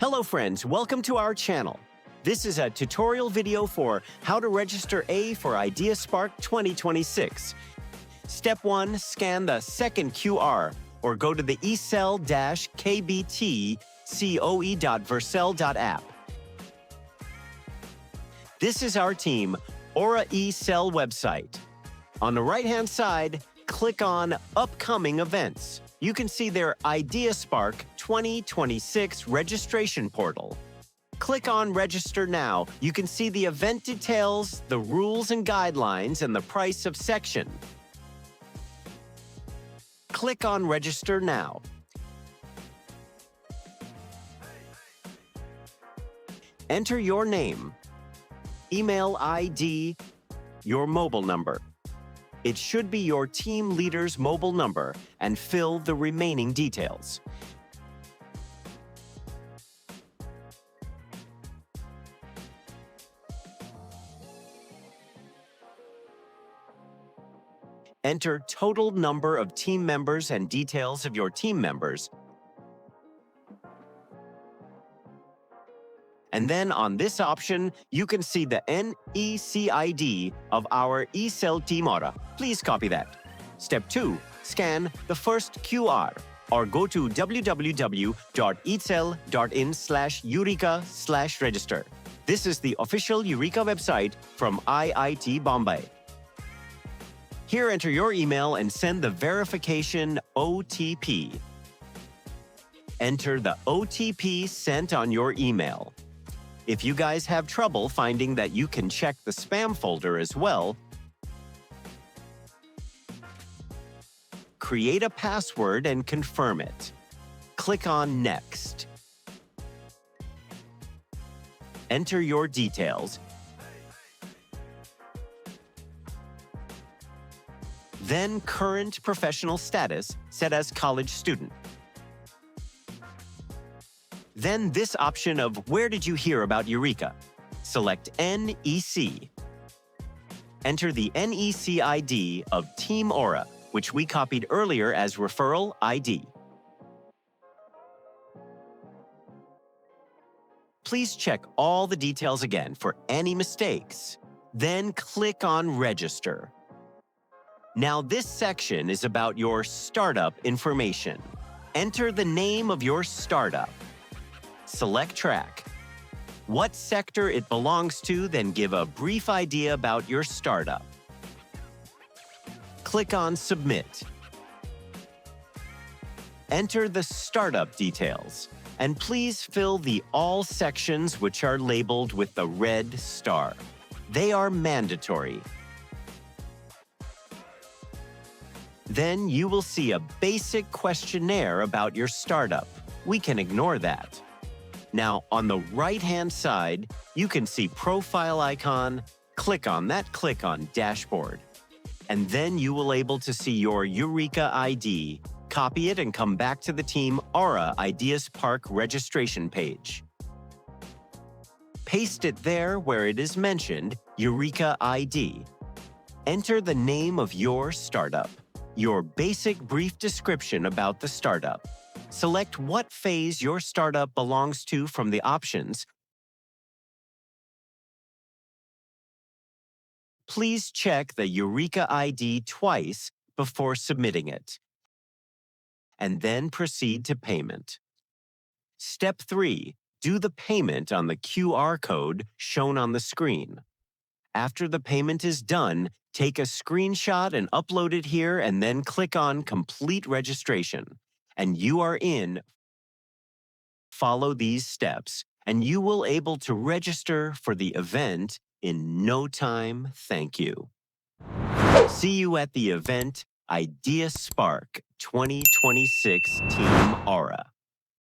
Hello friends, welcome to our channel. This is a tutorial video for how to register A for IdeaSpark 2026. Step 1, scan the second QR or go to the E-Cell KBTCOE.vercel.app. This is our team, Aura E-Cell website. On the right-hand side, click on Upcoming Events. You can see their IdeaSpark 2026 registration portal. Click on Register Now. You can see the event details, the rules and guidelines, and the price of section. Click on Register Now. Enter your name, email ID, your mobile number. It should be your team leader's mobile number and fill the remaining details. Enter total number of team members and details of your team members. And then on this option, you can see the NECID of our E-Cell team Aura. Please copy that. Step 2, scan the first QR or go to www.ecell.in/eureka/register. This is the official Eureka website from IIT Bombay. Here, enter your email and send the verification OTP. Enter the OTP sent on your email. If you guys have trouble finding that, you can check the spam folder as well. Create a password and confirm it. Click on Next. Enter your details. Then current professional status set as college student. Then this option of where did you hear about Eureka? Select NEC. Enter the NEC ID of Team Aura, which we copied earlier as referral ID. Please check all the details again for any mistakes. Then click on Register. Now this section is about your startup information. Enter the name of your startup. Select track. What sector it belongs to, then give a brief idea about your startup. Click on Submit. Enter the startup details, and please fill the all sections which are labeled with the red star. They are mandatory. Then you will see a basic questionnaire about your startup. We can ignore that. Now, on the right-hand side, you can see profile icon. Click on that, click on Dashboard. And then you will able to see your Eureka ID. Copy it and come back to the Team Aura IdeaSpark registration page. Paste it there where it is mentioned, Eureka ID. Enter the name of your startup. Your basic brief description about the startup. Select what phase your startup belongs to from the options. Please check the Eureka ID twice before submitting it. And then proceed to payment. Step 3. Do the payment on the QR code shown on the screen. After the payment is done, take a screenshot and upload it here and then click on Complete Registration. And you are in. Follow these steps, and you will able to register for the event in no time. Thank you. See you at the event, IdeaSpark 2026 Team Aura.